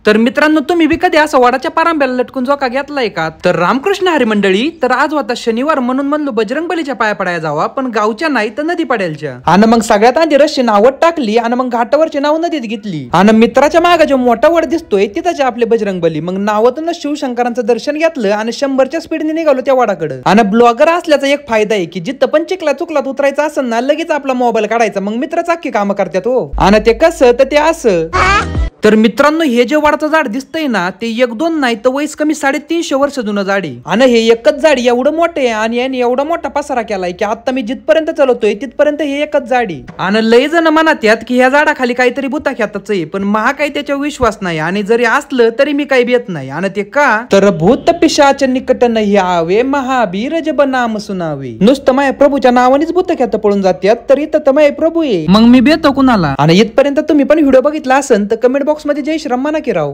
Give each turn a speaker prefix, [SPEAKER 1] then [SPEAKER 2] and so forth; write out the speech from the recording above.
[SPEAKER 1] तर मित्रांनो, तुम्ही बी कधी असं वडाच्या पारांब्याला लटकून झोका घेतलाय का? तर रामकृष्ण हरी मंडळी, तर आज होता शनिवार म्हणून म्हणलो बजरंगबलीच्या पाया पडायला जावा, पण गावच्या नाही तर नदी पडायच्या. आणि मग सगळ्यात आधी रस्सी नावत टाकली आणि मग घाटावरची नाव नदीत घेतली. आणि मित्राच्या मागे जो मोठा वड दिसतोय तिथंच आपले बजरंगबली. मग नावातून शिवशंकरांचं दर्शन घेतलं आणि 100च्या स्पीडने निघालो त्या वडाकडे. आणि ब्लॉगर असल्याचा एक फायदा आहे की जिथं पण चिखला चुकलात उतरायचं असेल ना, लगेच आपला मोबाईल काढायचा. मग मित्राच अख्खी कामं करतात हो. आणि ते कसं तर ते असं. तर मित्रांनो, हे जे वडाचं झाड दिसतंय ना, ते 1-2 नाही तर वयस कमी 350 वर्ष जुनं झाड आहे. आणि हे एकच झाड एवढं मोठं आहे आणि याने एवढा मोठा पसारा केलाय की आता मी जिथपर्यंत चालवतोय तिथपर्यंत हे एकच झाड आहे. आणि लय जण म्हणत यात की ह्या झाडाखाली काहीतरी भूताख्यातच आहे, पण महा काही त्याच्यावर विश्वास नाही. आणि जरी असलं तरी मी काही भेट नाही. आणि ते का तर भूत पिशाच निकट नाही आवे, महावीर जब नाम सुनावे. नुसतं माया प्रभूच्या नावानेच भूतख्यात पळून जात्यात, तर इथं तर माय प्रभू आहे. मग मी भेटतो कुणाला? आणि इथपर्यंत तुम्ही पण व्हिडिओ बघितला असेल तर कमेंट बॉक्स मध्ये जय श्रीराम म्हणा की राव.